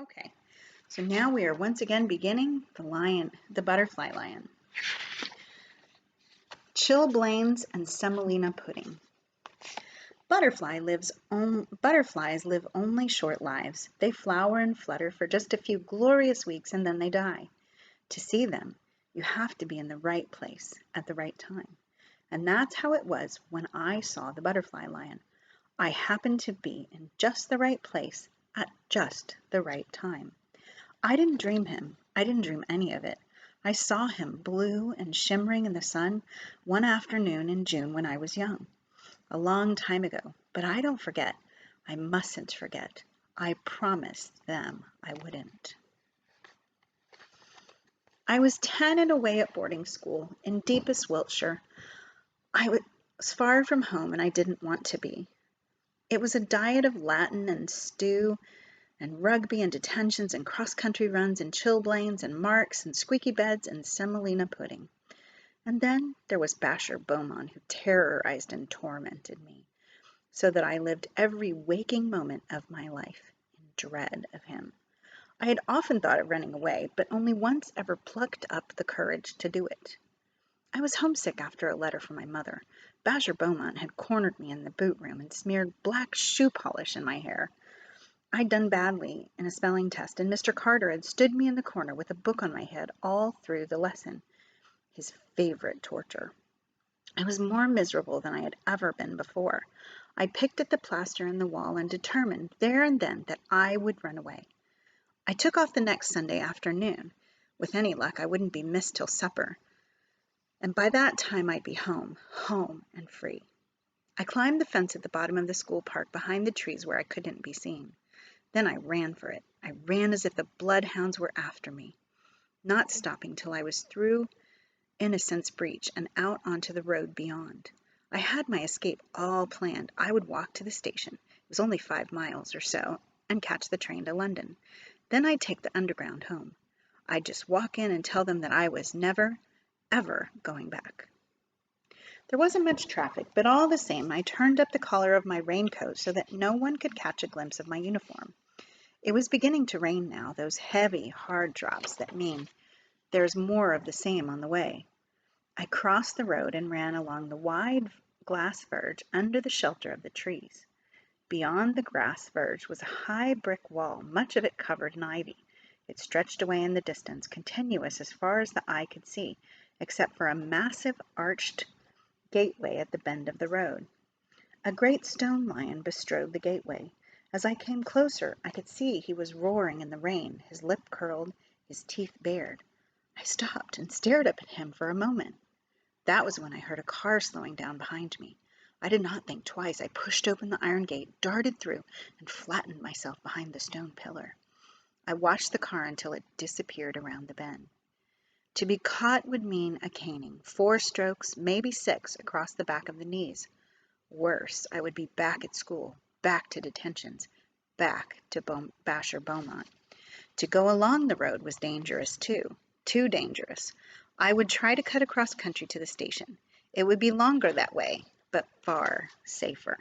Okay, so now we are once again beginning the butterfly lion. Chilblains and Semolina pudding. Butterflies live only short lives. They flower and flutter for just a few glorious weeks and then they die. To see them, you have to be in the right place at the right time. And that's how it was when I saw the butterfly lion. I happened to be in just the right place at just the right time. I didn't dream him. I didn't dream any of it. I saw him blue and shimmering in the sun one afternoon in June when I was young, a long time ago. But I don't forget. I mustn't forget. I promised them I wouldn't. I was 10 and away at boarding school in deepest Wiltshire. I was far from home and I didn't want to be. It was a diet of Latin and stew and rugby and detentions and cross-country runs and chilblains and marks and squeaky beds and semolina pudding. And then there was Basher Beaumont, who terrorized and tormented me, so that I lived every waking moment of my life in dread of him. I had often thought of running away, but only once ever plucked up the courage to do it. I was homesick after a letter from my mother. Basher Beaumont had cornered me in the boot room and smeared black shoe polish in my hair. I'd done badly in a spelling test, and Mr. Carter had stood me in the corner with a book on my head all through the lesson, his favorite torture. I was more miserable than I had ever been before. I picked at the plaster in the wall and determined there and then that I would run away. I took off the next Sunday afternoon. With any luck, I wouldn't be missed till supper, and by that time I'd be home and free. I climbed the fence at the bottom of the school park behind the trees where I couldn't be seen. Then I ran for it. I ran as if the bloodhounds were after me, not stopping till I was through Innocence Breach and out onto the road beyond. I had my escape all planned. I would walk to the station, it was only 5 miles or so, and catch the train to London. Then I'd take the underground home. I'd just walk in and tell them that I was never, ever going back. There wasn't much traffic, but all the same, I turned up the collar of my raincoat so that no one could catch a glimpse of my uniform. It was beginning to rain now, those heavy, hard drops that mean there's more of the same on the way. I crossed the road and ran along the wide glass verge under the shelter of the trees. Beyond the grass verge was a high brick wall, much of it covered in ivy. It stretched away in the distance, continuous as far as the eye could see, except for a massive arched gateway at the bend of the road. A great stone lion bestrode the gateway. As I came closer, I could see he was roaring in the rain, his lip curled, his teeth bared. I stopped and stared up at him for a moment. That was when I heard a car slowing down behind me. I did not think twice. I pushed open the iron gate, darted through, and flattened myself behind the stone pillar. I watched the car until it disappeared around the bend. To be caught would mean a caning, 4 strokes, maybe 6, across the back of the knees. Worse, I would be back at school, back to detentions, back to Basher Beaumont. To go along the road was dangerous too dangerous. I would try to cut across country to the station. It would be longer that way, but far safer.